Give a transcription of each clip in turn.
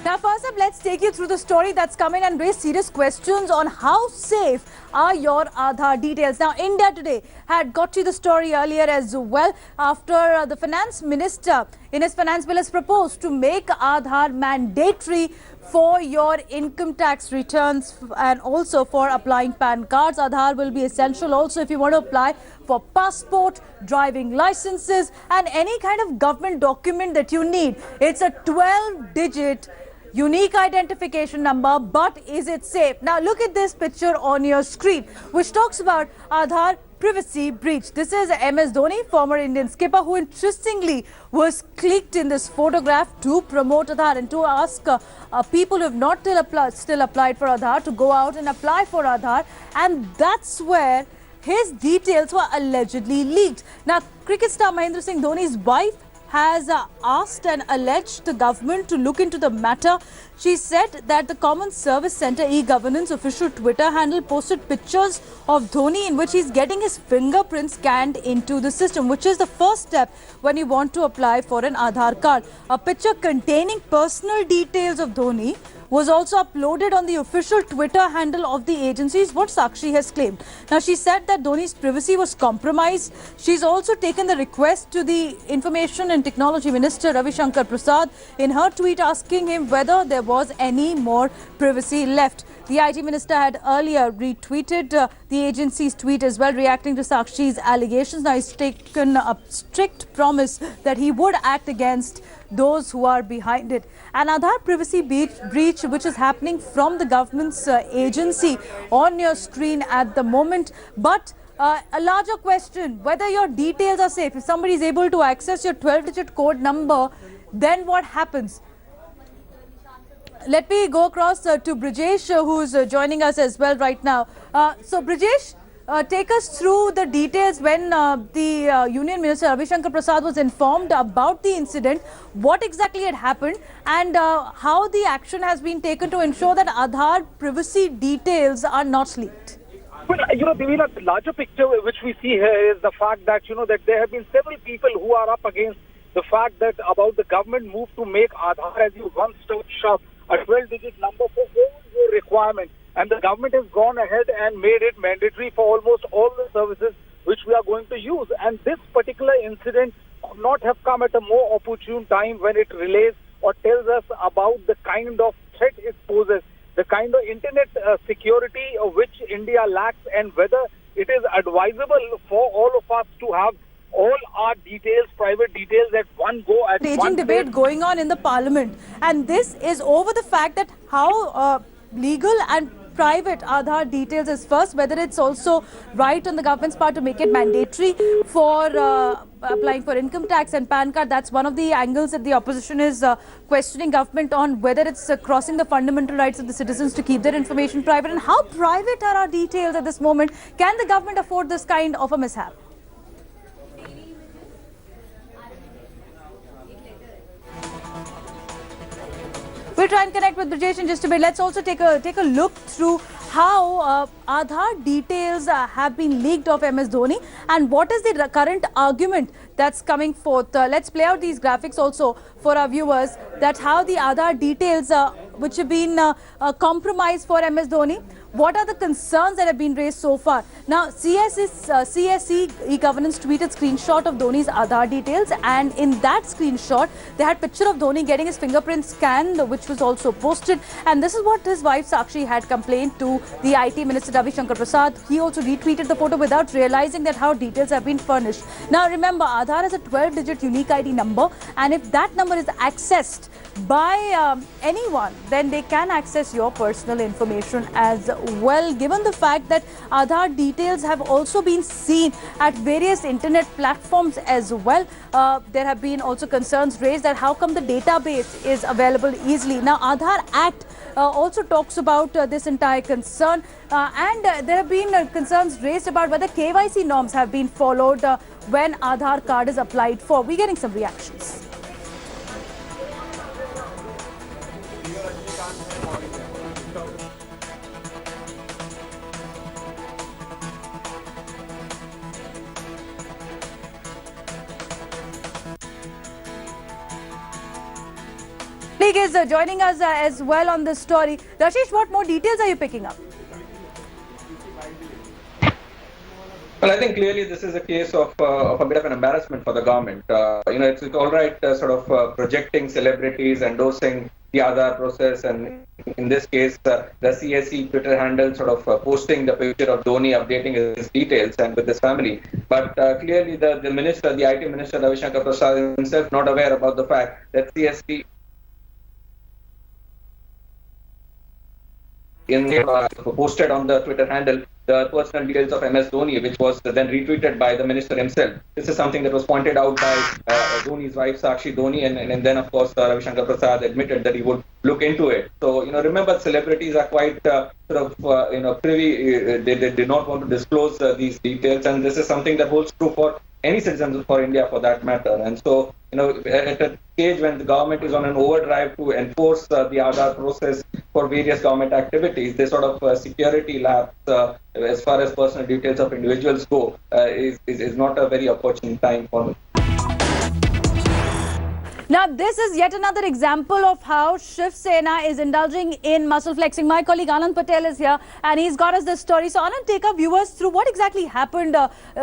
Now, first up, let's take you through the story that's come in and raise serious questions on how safe are your Aadhaar details. Now, India Today had got you the story earlier as well after the finance minister in his finance bill has proposed to make Aadhaar mandatory for your income tax returns and also for applying PAN cards. Aadhaar will be essential also if you want to apply for passport, driving licenses and any kind of government document that you need. It's a 12-digit unique identification number, but is it safe? Now look at this picture on your screen, which talks about Aadhaar privacy breach. This is MS Dhoni, former Indian skipper, who interestingly was clicked in this photograph to promote Aadhaar and to ask people who have not still applied for Aadhaar to go out and apply for Aadhaar, and that's where his details were allegedly leaked. Now, cricket star Mahendra Singh Dhoni's wife has asked and alleged the government to look into the matter. She said that the Common Service Centre e-Governance official Twitter handle posted pictures of Dhoni in which he's getting his fingerprints scanned into the system, which is the first step when you want to apply for an Aadhaar card. A picture containing personal details of Dhoni was also uploaded on the official Twitter handle of the agency, is what Sakshi has claimed. Now, she said that Dhoni's privacy was compromised. She's also taken the request to the Information and Technology Minister Ravi Shankar Prasad in her tweet asking him whether there was any more privacy left. The IT Minister had earlier retweeted the agency's tweet as well, reacting to Sakshi's allegations. Now, he's taken a strict promise that he would act against those who are behind it. An Aadhaar privacy breach which is happening from the government's agency on your screen at the moment. But a larger question, whether your details are safe. If somebody is able to access your 12-digit code number, then what happens? Let me go across to Brijesh, who's joining us as well right now. So, Brijesh, take us through the details when the Union Minister Ravi Shankar Prasad was informed about the incident, what exactly had happened and how the action has been taken to ensure that Aadhaar privacy details are not leaked. Well, Divina, the larger picture which we see here is the fact that, that there have been several people who are up against the fact that about the government move to make Aadhaar as your one-stop shop, a 12-digit number for all your requirements. And the government has gone ahead and made it mandatory for almost all the services which we are going to use. And this particular incident could not have come at a more opportune time when it relays or tells us about the kind of threat it poses, the kind of internet security which India lacks, and whether it is advisable for all of us to have all our details, private details at one go. At Raging debate going on in the parliament, and this is over the fact that how legal and private Aadhaar details is first, whether it's also right on the government's part to make it mandatory for applying for income tax and PAN card. That's one of the angles that the opposition is questioning government on, whether it's crossing the fundamental rights of the citizens to keep their information private. And how private are our details at this moment? Can the government afford this kind of a mishap? We'll try and connect with Brijesh in just a bit. Let's also take a look through how Aadhaar details have been leaked of MS Dhoni and what is the current argument that's coming forth. Let's play out these graphics also for our viewers, that how the Aadhaar details which have been compromised for MS Dhoni. What are the concerns that have been raised so far? Now, CSE e-Governance tweeted screenshot of Dhoni's Aadhaar details, and in that screenshot, they had picture of Dhoni getting his fingerprint scanned, which was also posted. And this is what his wife Sakshi had complained to the IT Minister Ravi Shankar Prasad. He also retweeted the photo without realizing that how details have been furnished. Now, remember, Aadhaar is a 12-digit unique ID number, and if that number is accessed by anyone, then they can access your personal information as well, given the fact that Aadhaar details have also been seen at various internet platforms as well. There have been also concerns raised that how come the database is available easily. Now, Aadhaar Act also talks about this entire concern, and there have been concerns raised about whether KYC norms have been followed when Aadhaar card is applied for. We're getting some reactions. colleague is joining us as well on this story. Rashish, what more details are you picking up? Well, I think clearly this is a case of a bit of an embarrassment for the government. It's all right projecting celebrities, endorsing the Aadhaar process, and in this case, the CSE Twitter handle posting the picture of Dhoni, updating his details and with his family. But clearly the minister, the IT minister, Ravi Shankar Prasad himself, not aware about the fact that CSE posted on the Twitter handle the personal details of MS Dhoni, which was then retweeted by the minister himself. This is something that was pointed out by Dhoni's wife, Sakshi Dhoni, and then, of course, Ravi Shankar Prasad admitted that he would look into it. So, remember, celebrities are quite privy. They did not want to disclose these details, and this is something that holds true for any citizens for India, for that matter. And so, at a stage when the government is on an overdrive to enforce the Aadhaar process for various government activities, this security lapse as far as personal details of individuals go is not a very opportune time for. Now, this is yet another example of how Shiv Sena is indulging in muscle flexing. My colleague Anand Patel is here and he's got us this story. So, Anand, take our viewers through what exactly happened.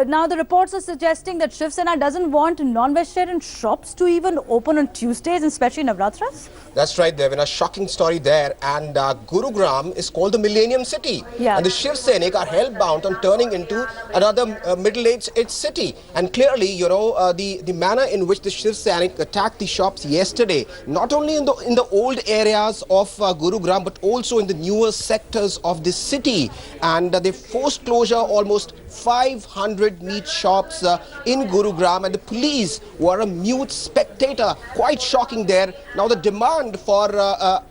Now, the reports are suggesting that Shiv Sena doesn't want non-vegetarian shops to even open on Tuesdays, especially Navratras. That's right, Devin. A shocking story there. And Gurugram is called the Millennium City. Yeah. And the Shiv Sainik are hell-bound on turning into another middle-aged city. And clearly, the manner in which the Shiv Sainik attacked the shops yesterday, not only in the old areas of Gurugram, but also in the newer sectors of the city. And they forced closure almost 500 meat shops in Gurugram, and the police were a mute spectator. Quite shocking there. Now the demand for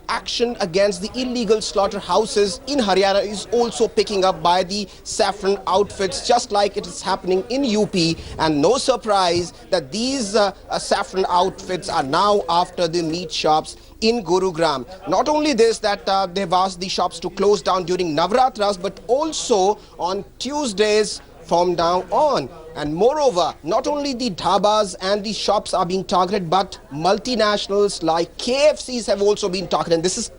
action against the illegal slaughterhouses in Haryana is also picking up by the saffron outfits, just like it is happening in UP. And no surprise that these saffron outfits are now after the meat shops in Gurugram. Not only this, that they've asked the shops to close down during Navratras, but also on Tuesdays from now on. And moreover, not only the dhabas and the shops are being targeted, but multinationals like KFCs have also been targeted. And this is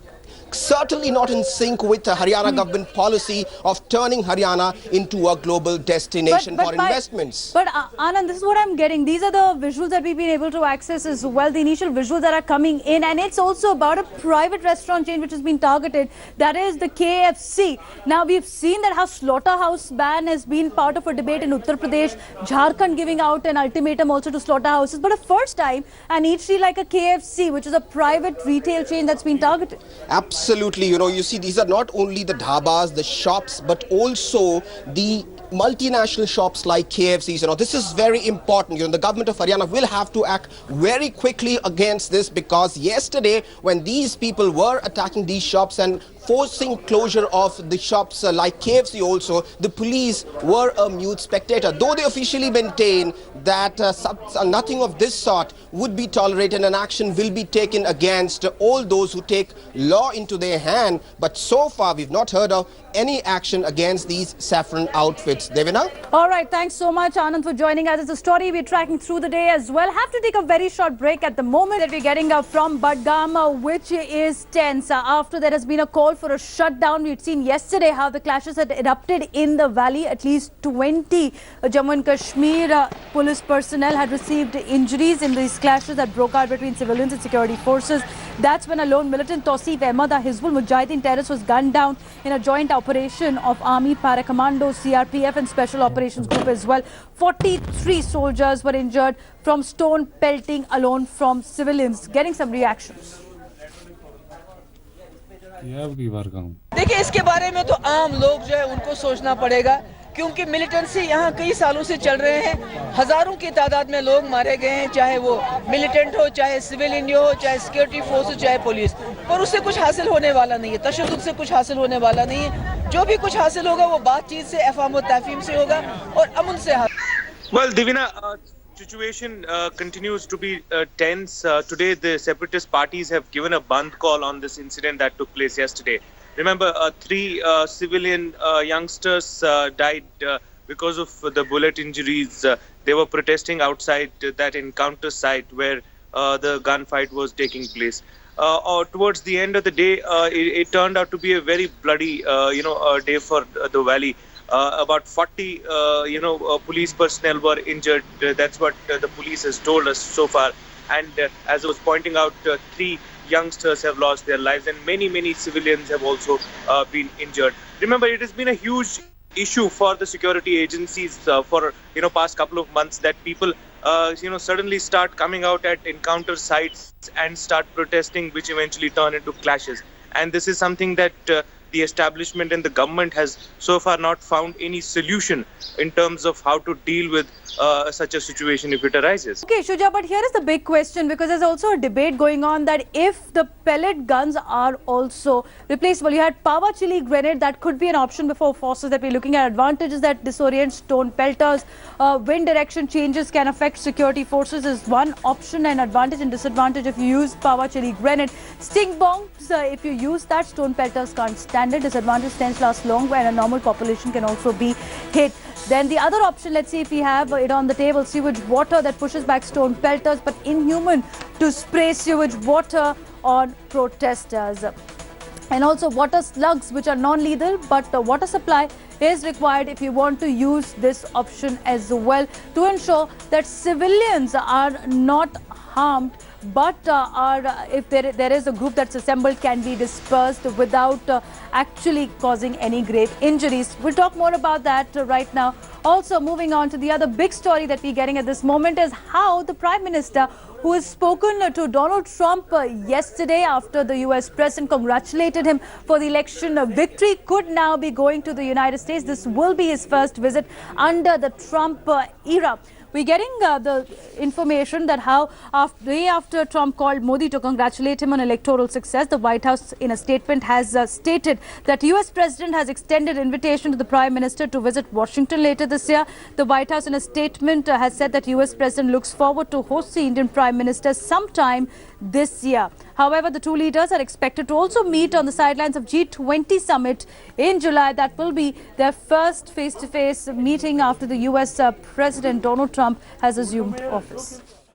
certainly not in sync with the Haryana government policy of turning Haryana into a global destination for investments. But Anand, this is what I'm getting. These are the visuals that we've been able to access as well, the initial visuals that are coming in, and it's also about a private restaurant chain which has been targeted, that is the KFC. Now we've seen that how slaughterhouse ban has been part of a debate in Uttar Pradesh, Jharkhand giving out an ultimatum also to slaughterhouses, but a first time an eatery like a KFC, which is a private retail chain, that's been targeted. Absolutely, you see, these are not only the dhabas, the shops, but also the multinational shops like KFCs. This is very important. The government of Haryana will have to act very quickly against this, because yesterday when these people were attacking these shops and forcing closure of the shops like KFC also, the police were a mute spectator. Though they officially maintain that nothing of this sort would be tolerated and action will be taken against all those who take law into their hand, but so far we've not heard of any action against these saffron outfits. Devina? All right, thanks so much, Anand, for joining us. It's a story we're tracking through the day as well. Have to take a very short break at the moment that we're getting from Budgam, which is tense. After there has been a call for a shutdown. We'd seen yesterday how the clashes had erupted in the valley. At least 20 Jammu and Kashmir police personnel had received injuries in these clashes that broke out between civilians and security forces. That's when a lone militant, Tausif Ahmad, a Hizbul Mujahideen terrorist, was gunned down in a joint operation of Army, Paracommandos, CRPF and Special Operations Group as well. 43 soldiers were injured from stone pelting alone from civilians. Getting some reactions. देखिए, इसके बारे में तो आम लोग जो है उनको सोचना पड़ेगा, क्योंकि मिलिटेंसी यहाँ कई सालों से चल रहे हैं। हजारों की तादाद में लोग मारे गए हैं, चाहे वो मिलिटेंट हो, चाहे सिविल इंडिया हो, चाहे सिक्योरिटी फोर्स हो, चाहे पुलिस, पर उससे कुछ हासिल होने वाला नहीं है। तशद्दुद से कुछ हासिल होने वाला नहीं है। जो भी कुछ हासिल होगा वो बातचीत से, अफ़ाम व तफ़हीम से होगा और अमन से। Well, Divina, situation continues to be tense. Today, the separatist parties have given a Bandh call on this incident that took place yesterday. Remember, 3 civilian youngsters died because of the bullet injuries. They were protesting outside that encounter site where the gunfight was taking place. or towards the end of the day, it turned out to be a very bloody, day for the valley. About 40, police personnel were injured. That's what the police has told us so far. And as I was pointing out, 3 youngsters have lost their lives, and many civilians have also been injured. Remember, it has been a huge issue for the security agencies for past couple of months that people suddenly start coming out at encounter sites and start protesting, which eventually turn into clashes. And this is something that the establishment and the government has so far not found any solution in terms of how to deal with such a situation if it arises. Okay, Shuja, but here is the big question, because there's also a debate going on that if the pellet guns are also replaceable, you had power chili grenade, that could be an option before forces that we're looking at. Advantages that disorient stone pelters, wind direction changes can affect security forces is one option, and advantage and disadvantage if you use power chili grenade. Sting bombs, if you use that, stone pelters can't stand it. Disadvantage, tends to last long when a normal population can also be hit. Then the other option, let's see if we have it on the table, sewage water that pushes back stone pelters, but inhuman to spray sewage water on protesters. And also water slugs, which are non-lethal, but the water supply is required if you want to use this option as well to ensure that civilians are not harmed, but if there is a group that's assembled, can be dispersed without actually causing any grave injuries. We'll talk more about that right now. Also, moving on to the other big story that we're getting at this moment is how the Prime Minister, who has spoken to Donald Trump yesterday after the US President congratulated him for the election victory, could now be going to the United States. This will be his first visit under the Trump era. We're getting the information that how day after Trump called Modi to congratulate him on electoral success, the White House in a statement has stated that US President has extended invitation to the Prime Minister to visit Washington later this year. The White House in a statement has said that US President looks forward to host the Indian Prime Minister sometime this year. However, the two leaders are expected to also meet on the sidelines of G20 summit in July. That will be their first face-to-face meeting after the US President Donald Trump has assumed office.